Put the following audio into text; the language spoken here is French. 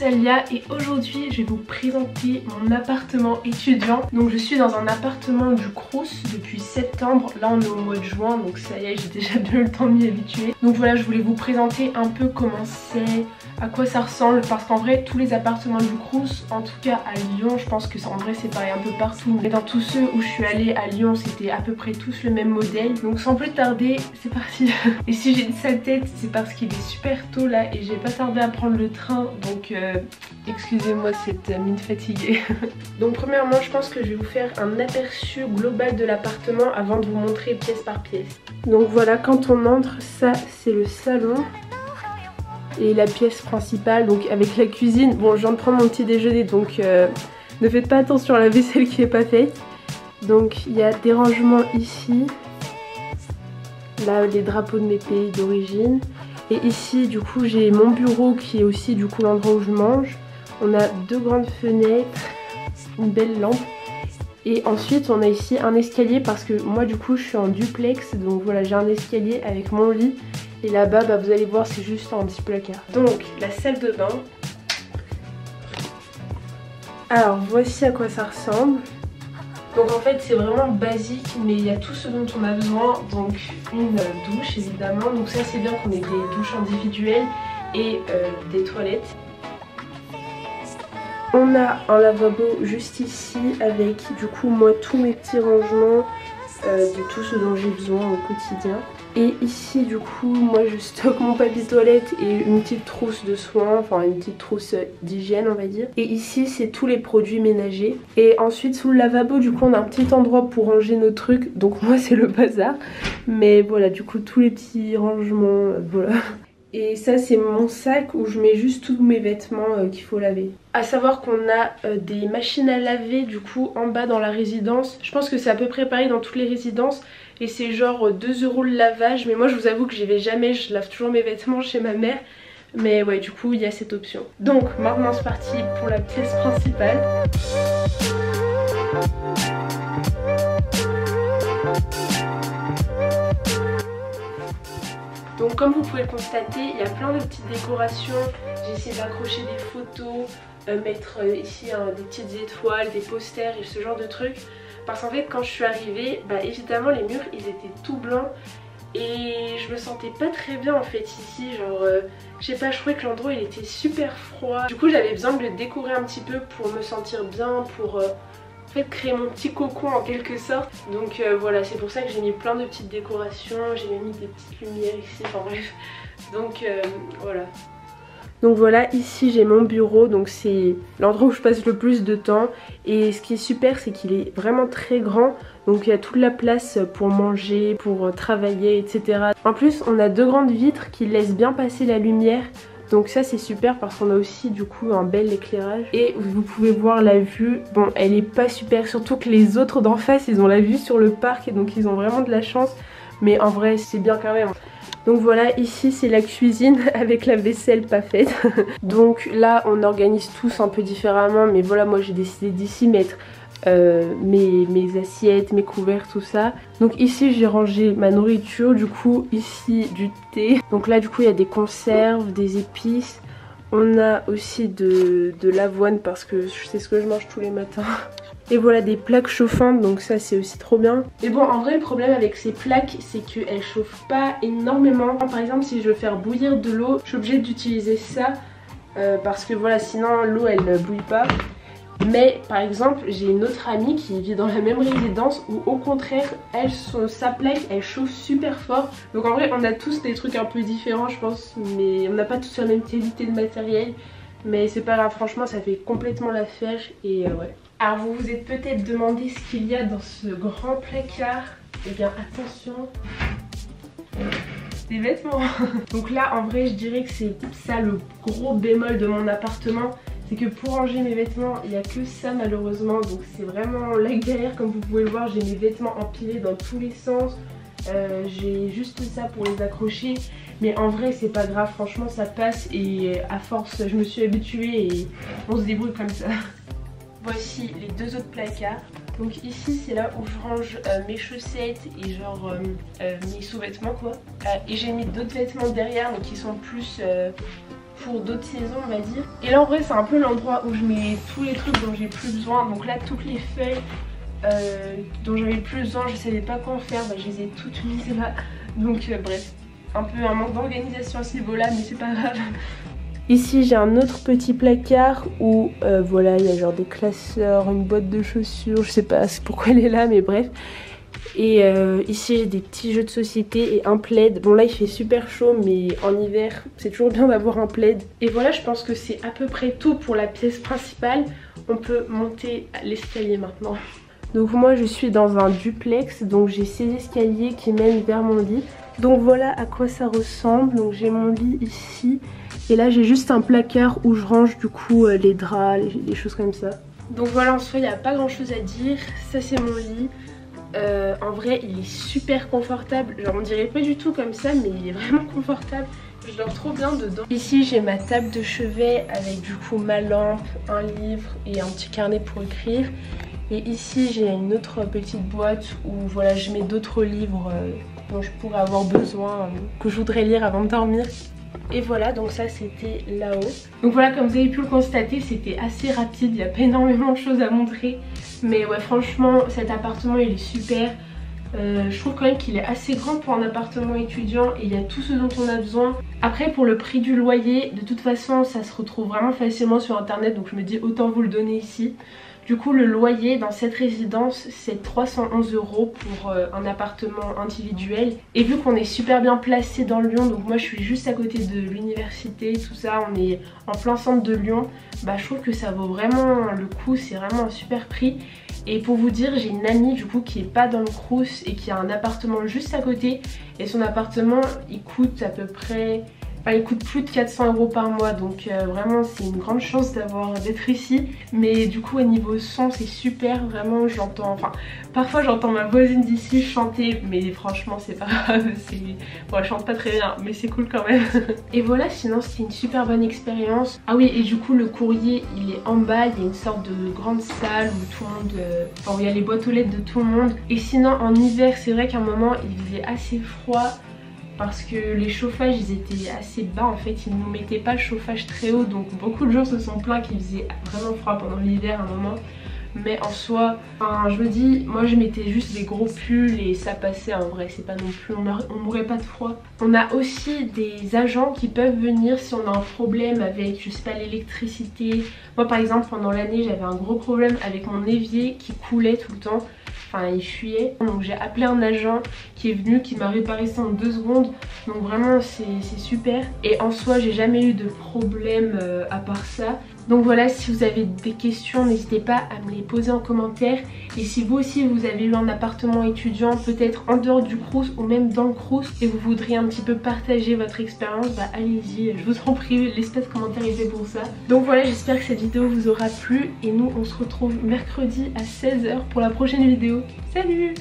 c'est Alia et aujourd'hui je vais vous présenter mon appartement étudiant. Donc je suis dans un appartement du Crous depuis septembre, là on est au mois de juin donc ça y est j'ai déjà bien eu le temps de m'y habituer. Donc voilà, je voulais vous présenter un peu comment c'est, à quoi ça ressemble, parce qu'en vrai tous les appartements du Crous, en tout cas à Lyon, je pense que en vrai c'est pareil un peu partout, mais dans tous ceux où je suis allée à Lyon c'était à peu près tous le même modèle. Donc sans plus tarder, c'est parti. Et si j'ai une sale tête, c'est parce qu'il est super tôt là et j'ai pas tardé à prendre le train, donc excusez-moi cette mine fatiguée. Donc premièrement je pense que je vais vous faire un aperçu global de l'appartement avant de vous montrer pièce par pièce. Donc voilà, quand on entre, ça c'est le salon et la pièce principale, donc avec la cuisine. Bon, je viens de prendre mon petit déjeuner donc ne faites pas attention à la vaisselle qui est pas faite. Donc il y a des rangements ici, là les drapeaux de mes pays d'origine. Et ici du coup j'ai mon bureau qui est aussi du coup l'endroit où je mange. On a deux grandes fenêtres, une belle lampe. Et ensuite on a ici un escalier parce que moi du coup je suis en duplex. Donc voilà, j'ai un escalier avec mon lit. Et là-bas bah, vous allez voir, c'est juste un petit placard. Donc la salle de bain. Alors voici à quoi ça ressemble. Donc en fait c'est vraiment basique, mais il y a tout ce dont on a besoin. Donc une douche évidemment, donc ça c'est bien qu'on ait des douches individuelles et des toilettes. On a un lavabo juste ici avec du coup moi tous mes petits rangements de tout ce dont j'ai besoin au quotidien. Et ici du coup moi je stocke mon papier toilette et une petite trousse de soins, enfin une petite trousse d'hygiène on va dire. Et ici c'est tous les produits ménagers. Et ensuite sous le lavabo du coup on a un petit endroit pour ranger nos trucs. Donc moi c'est le bazar. Mais voilà, du coup tous les petits rangements, voilà. Et ça c'est mon sac où je mets juste tous mes vêtements qu'il faut laver. A savoir qu'on a des machines à laver du coup en bas dans la résidence. Je pense que c'est à peu près pareil dans toutes les résidences. Et c'est genre 2 € le lavage. Mais moi je vous avoue que j'y vais jamais, je lave toujours mes vêtements chez ma mère. Mais ouais, du coup il y a cette option. Donc maintenant c'est parti pour la pièce principale. Donc comme vous pouvez le constater, il y a plein de petites décorations. J'ai essayé d'accrocher des photos, mettre ici des petites étoiles, des posters et ce genre de trucs. Parce qu'en fait quand je suis arrivée, bah évidemment les murs ils étaient tout blancs. Et je me sentais pas très bien en fait ici, genre je sais pas, je trouvais que l'endroit il était super froid. Du coup j'avais besoin de le décorer un petit peu pour me sentir bien, pour en fait créer mon petit cocon en quelque sorte. Donc voilà, c'est pour ça que j'ai mis plein de petites décorations, j'ai même mis des petites lumières ici, enfin bref. Donc voilà. Donc voilà, ici j'ai mon bureau, donc c'est l'endroit où je passe le plus de temps. Et ce qui est super c'est qu'il est vraiment très grand. Donc il y a toute la place pour manger, pour travailler, etc. En plus on a deux grandes vitres qui laissent bien passer la lumière. Donc ça c'est super parce qu'on a aussi du coup un bel éclairage. Et vous pouvez voir la vue, bon elle est pas super, surtout que les autres d'en face ils ont la vue sur le parc et donc ils ont vraiment de la chance. Mais en vrai c'est bien quand même. Donc voilà, ici c'est la cuisine avec la vaisselle pas faite. Donc là on organise tous un peu différemment, mais voilà, moi j'ai décidé d'ici mettre mes assiettes, mes couverts, tout ça. Donc ici j'ai rangé ma nourriture, du coup ici du thé. Donc là du coup il y a des conserves, des épices. On a aussi de l'avoine parce que c'est ce que je mange tous les matins. Et voilà des plaques chauffantes, donc ça c'est aussi trop bien. Mais bon, en vrai le problème avec ces plaques c'est qu'elles chauffent pas énormément. Par exemple si je veux faire bouillir de l'eau, je suis obligée d'utiliser ça parce que voilà, sinon l'eau elle ne bouille pas. Mais par exemple j'ai une autre amie qui vit dans la même résidence où au contraire elle, sa plaque elle chauffe super fort. Donc en vrai on a tous des trucs un peu différents je pense, mais on n'a pas tous la même qualité de matériel. Mais c'est pas grave, franchement ça fait complètement l'affaire et ouais. Alors vous vous êtes peut-être demandé ce qu'il y a dans ce grand placard. Eh bien attention, des vêtements. Donc là en vrai je dirais que c'est ça le gros bémol de mon appartement. C'est que pour ranger mes vêtements il n'y a que ça malheureusement. Donc c'est vraiment la galère, comme vous pouvez le voir. J'ai mes vêtements empilés dans tous les sens. J'ai juste ça pour les accrocher. Mais en vrai c'est pas grave, franchement ça passe. Et à force je me suis habituée et on se débrouille comme ça. Voici les deux autres placards. Donc ici c'est là où je range mes chaussettes et genre mes sous-vêtements quoi. Et j'ai mis d'autres vêtements derrière mais qui sont plus pour d'autres saisons on va dire. Et là en vrai c'est un peu l'endroit où je mets tous les trucs dont j'ai plus besoin. Donc là toutes les feuilles dont j'avais plus besoin, je savais pas quoi en faire, bah, je les ai toutes mises là. Donc bref, un peu un manque d'organisation à ce niveau là mais c'est pas grave. Ici j'ai un autre petit placard où voilà il y a genre des classeurs, une boîte de chaussures, je sais pas pourquoi elle est là mais bref. Et ici j'ai des petits jeux de société et un plaid. Bon là il fait super chaud mais en hiver c'est toujours bien d'avoir un plaid. Et voilà, je pense que c'est à peu près tout pour la pièce principale. On peut monter l'escalier maintenant. Donc moi je suis dans un duplex, donc j'ai ces escaliers qui mènent vers mon lit. Donc voilà à quoi ça ressemble. Donc j'ai mon lit ici et là j'ai juste un placard où je range du coup les draps, les choses comme ça. Donc voilà, en soi il n'y a pas grand chose à dire. Ça c'est mon lit. En vrai il est super confortable, genre on dirait pas du tout comme ça mais il est vraiment confortable, je dors trop bien dedans. Ici j'ai ma table de chevet avec du coup ma lampe, un livre et un petit carnet pour écrire. Et ici j'ai une autre petite boîte où voilà je mets d'autres livres dont je pourrais avoir besoin, que je voudrais lire avant de dormir. Et voilà, donc ça c'était là-haut. Donc voilà, comme vous avez pu le constater, c'était assez rapide, il n'y a pas énormément de choses à montrer. Mais ouais, franchement, cet appartement il est super. Je trouve quand même qu'il est assez grand pour un appartement étudiant et il y a tout ce dont on a besoin. Après pour le prix du loyer, de toute façon ça se retrouve vraiment facilement sur internet, donc je me dis autant vous le donner ici. Du coup le loyer dans cette résidence c'est 311 € pour un appartement individuel. Et vu qu'on est super bien placé dans Lyon, donc moi je suis juste à côté de l'université, tout ça, on est en plein centre de Lyon, bah je trouve que ça vaut vraiment le coup, c'est vraiment un super prix. Et pour vous dire, j'ai une amie du coup qui est pas dans le Crous et qui a un appartement juste à côté. Et son appartement il coûte à peu près... Enfin, il coûte plus de 400 € par mois, donc vraiment c'est une grande chance d'être ici. Mais du coup au niveau son c'est super, vraiment j'entends, enfin parfois j'entends ma voisine d'ici chanter, mais franchement c'est pas grave, bon, elle chante pas très bien mais c'est cool quand même. Et voilà, sinon c'était une super bonne expérience. Ah oui, et du coup le courrier il est en bas, il y a une sorte de grande salle où tout le monde, enfin où il y a les boîtes aux lettres de tout le monde. Et sinon en hiver c'est vrai qu'à un moment il faisait assez froid, parce que les chauffages ils étaient assez bas en fait, ils ne nous mettaient pas le chauffage très haut, donc beaucoup de gens se sont plaints qu'il faisait vraiment froid pendant l'hiver à un moment. Mais en soi, enfin, je me dis, moi je mettais juste des gros pulls et ça passait en vrai, c'est pas non plus, on mourrait pas de froid. On a aussi des agents qui peuvent venir si on a un problème avec, je sais pas, l'électricité. Moi par exemple pendant l'année j'avais un gros problème avec mon évier qui coulait tout le temps. Enfin il fuyait, donc j'ai appelé un agent qui est venu, qui m'a réparé ça en 2 secondes. Donc vraiment c'est super. Et en soi j'ai jamais eu de problème à part ça. Donc voilà, si vous avez des questions n'hésitez pas à me les poser en commentaire. Et si vous aussi vous avez eu un appartement étudiant, peut-être en dehors du Crous ou même dans le Crous, et vous voudriez un petit peu partager votre expérience, bah allez-y, je vous en prie, l'espace commentaire est fait pour ça. Donc voilà, j'espère que cette vidéo vous aura plu et nous on se retrouve mercredi à 16 h pour la prochaine vidéo. Salut!